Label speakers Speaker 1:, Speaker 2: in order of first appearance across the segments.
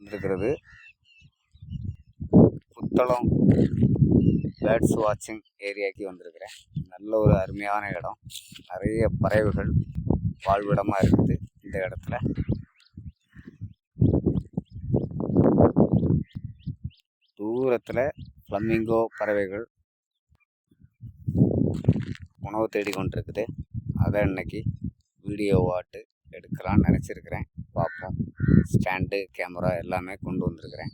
Speaker 1: இருக்கிறது புத்தளம் பேர்ட்ஸ் வாட்சிங் ஏரியாவுக்கு வந்திருக்கிறேன். நல்ல ஒரு அருமையான இடம், நிறைய பறவைகள் வாழ்விடமாக இருக்குது. இந்த இடத்துல தூரத்தில் ஃப்ளமிங்கோ பறவைகள் உணவு தேடி கொண்டிருக்குது. அதை இன்னைக்கு வீடியோவாட்டு எடுக்கலான்னு நினச்சிருக்கிறேன். பார்ப்போம். ஸ்டாண்டு, கேமரா எல்லாமே கொண்டு வந்திருக்கிறேன்.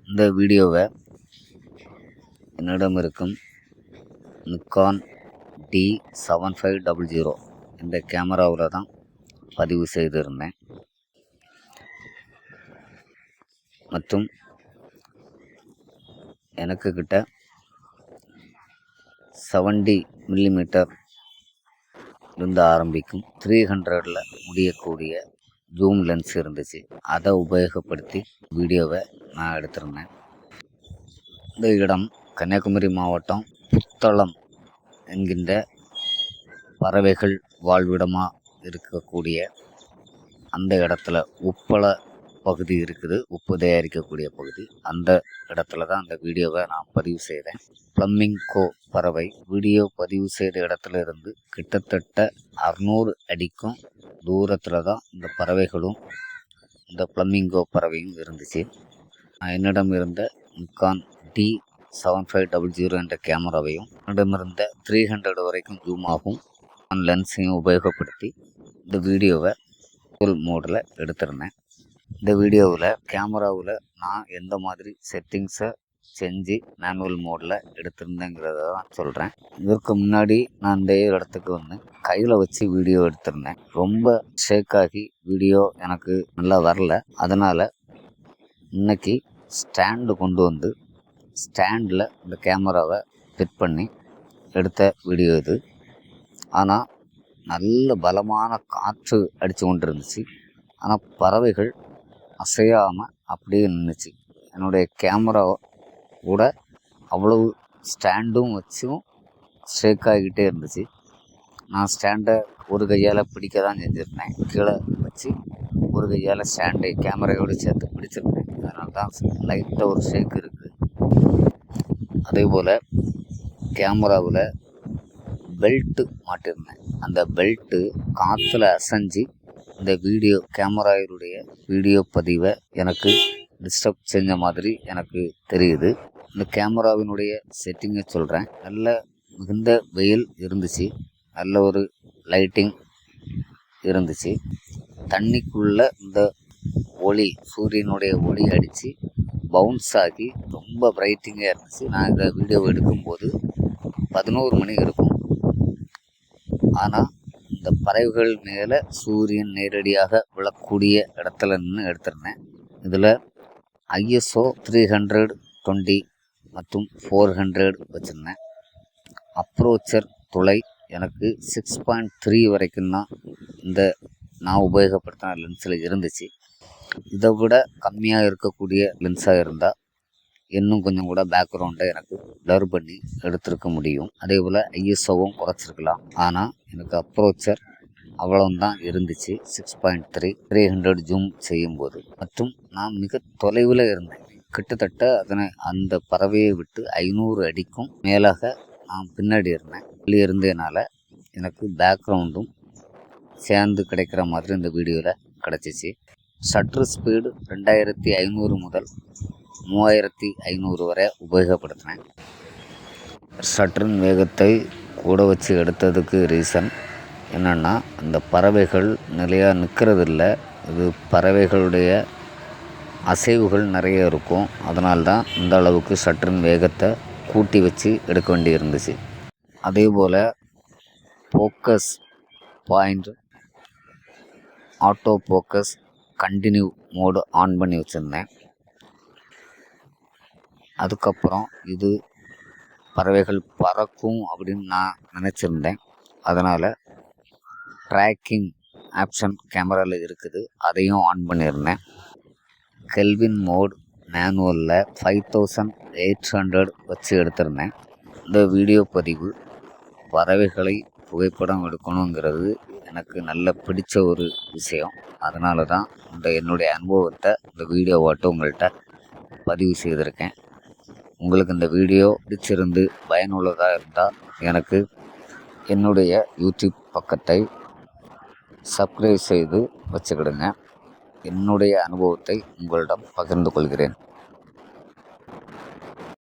Speaker 1: இந்த வீடியோவை என்னிடம் இருக்கும் நிக்கான் D7500 இந்த கேமராவில் தான் பதிவு செய்திருந்தேன். மற்றும் எனக்கு கிட்ட 70 மில்லிமீட்டர் இருந்து ஆரம்பிக்கும் 300ல் முடியக்கூடிய ஜூம் லென்ஸ் இருந்துச்சு. அதை உபயோகப்படுத்தி வீடியோவை நான் எடுத்திருந்தேன். இந்த இடம் கன்னியாகுமரி மாவட்டம் புத்தளம் என்கின்ற பறவைகள் வாழ்விடமாக இருக்கக்கூடிய அந்த இடத்துல உப்பள பகுதி இருக்குது, உப்பு தயாரிக்கக்கூடிய பகுதி. அந்த இடத்துல தான் அந்த வீடியோவை நான் பதிவு செய்தேன். ஃப்ளமிங்கோ பறவை வீடியோ பதிவு செய்த இடத்துல இருந்து கிட்டத்தட்ட 600 அடிக்கும் தூரத்தில் தான் இந்த பறவைகளும் இந்த ஃப்ளமிங்கோ பறவையும் இருந்துச்சு. என்னிடம் இருந்த நிக்கான் D7500 என்ற கேமராவையும் என்னிடமிருந்த 300 வரைக்கும் ஜூம் ஆகும் லென்ஸையும் உபயோகப்படுத்தி இந்த வீடியோவை ஃபுல் மோடில் எடுத்திருந்தேன். இந்த வீடியோவில் கேமராவில் நான் எந்த மாதிரி செட்டிங்ஸை செஞ்சு மேனுவல் மோடில் எடுத்திருந்தேங்கிறத தான் சொல்கிறேன். இதற்கு முன்னாடி நான் இந்த இடத்துக்கு வந்து கையில் வச்சு வீடியோ எடுத்திருந்தேன். ரொம்ப ஷேக்காகி வீடியோ எனக்கு நல்லா வரல. அதனால் இன்னைக்கு ஸ்டாண்டு கொண்டு வந்து ஸ்டாண்டில் இந்த கேமராவை ஃபிட் பண்ணி எடுத்த வீடியோ இது. ஆனால் நல்ல பலமான காற்று அடித்து கொண்டு இருந்துச்சு. ஆனால் பறவைகள் அசையாமல் அப்படியே நின்றுச்சு. என்னுடைய கேமரா கூட அவ்வளவு ஸ்டாண்டும் வச்சும் ஷேக் ஆகிக்கிட்டே இருந்துச்சு. நான் ஸ்டாண்டை ஒரு கையால் பிடிக்க தான் செஞ்சுருந்தேன். கீழே வச்சு ஒரு கையால் ஸ்டாண்டை கேமராவோடு சேர்த்து பிடிச்சிருந்தேன். அதனால தான் லைட்டாக ஒரு ஷேக் இருக்குது. அதே போல் கேமராவில் பெல்ட்டு மாட்டிருந்தேன். அந்த பெல்ட்டு காற்றுல அசைஞ்சு இந்த வீடியோ கேமராவினுடைய வீடியோ பதிவை எனக்கு டிஸ்டர்ப் செஞ்ச மாதிரி எனக்கு தெரியுது. இந்த கேமராவினுடைய செட்டிங்கை சொல்கிறேன். நல்ல மிகுந்த வெயில் இருந்துச்சு, நல்ல ஒரு லைட்டிங் இருந்துச்சு. தண்ணிக்குள்ளே இந்த ஒளி, சூரியனுடைய ஒளி அடித்து பவுன்ஸ் ஆகி ரொம்ப பிரைட்டிங்காக இருந்துச்சு. நான் இந்த வீடியோ எடுக்கும்போது 11 மணி இருக்கும். ஆனால் இந்த பறவைகள் மேலே சூரியன் நேரடியாக விழக்கூடிய இடத்துல நின்று எடுத்திருந்தேன். இதில் ISO 320 மற்றும் 400 வச்சுருந்தேன். அப்ரோச்சர் துளை எனக்கு 6.3 வரைக்கும் தான் இந்த நான் உபயோகப்படுத்தின லென்ஸில் இருந்துச்சு. இதை விட கம்மியாக இருக்கக்கூடிய லென்ஸாக இருந்தால் இன்னும் கொஞ்சம் கூட பேக்ரவுண்டை எனக்கு ப்ளர் பண்ணி எடுத்துருக்க முடியும். அதே போல் ISOவும் குறைச்சிருக்கலாம். ஆனால் எனக்கு அப்ரோச்சர் அவ்வளவுதான் இருந்துச்சு. 6.3 300 ஜூம் செய்யும்போது. மற்றும் நான் மிக தொலைவில் இருந்தேன். கிட்டத்தட்ட அந்த பறவையை விட்டு 500 அடிக்கும் மேலாக நான் பின்னாடி இருந்தேன். வெளியே இருந்ததுனால எனக்கு பேக்ரவுண்டும் சேர்ந்து கிடைக்கிற மாதிரி இந்த வீடியோவில் கிடச்சிச்சு. ஷட்டர் ஸ்பீடு 2500 முதல் 3500 வரை உபயோகப்படுத்தினேன். ஷட்டரின் வேகத்தை கூட வச்சு எடுத்ததுக்கு ரீசன் என்னென்னா, அந்த பறவைகள் நிலையாக நிற்கிறதில்ல. இது பறவைகளுடைய அசைவுகள் நிறைய இருக்கும். அதனால்தான் இந்த அளவுக்கு ஷட்டரின் வேகத்தை கூட்டி வச்சு எடுக்க வேண்டி இருந்துச்சு. அதே போல் focus point, auto focus, continue mode on பண்ணி வச்சுருந்தேன். அதுக்கப்புறம் இது பறவைகள் பறக்கும் அப்படின்னு நான் நினச்சிருந்தேன். அதனால் ட்ராக்கிங் ஆப்ஷன் கேமராவில் இருக்குது, அதையும் ஆன் பண்ணியிருந்தேன். கெல்வின் மோட் மேனுவலில் 5800 வச்சு எடுத்திருந்தேன். இந்த வீடியோ பதிவு பறவைகளை புகைப்படம் எடுக்கணுங்கிறது எனக்கு நல்ல பிடிச்ச ஒரு விஷயம். அதனால தான் என்னுடைய அனுபவத்தை இந்த வீடியோவாட்டு உங்கள்கிட்ட பதிவு செய்திருக்கேன். உங்களுக்கு இந்த வீடியோ பிடிச்சிருந்து பயனுள்ளதாக இருந்தால் எனக்கு என்னுடைய யூடியூப் பக்கத்தை சப்ஸ்கிரைப் செய்து வச்சுக்கிடுங்க. என்னுடைய அனுபவத்தை உங்களிடம் பகிர்ந்து கொள்கிறேன்.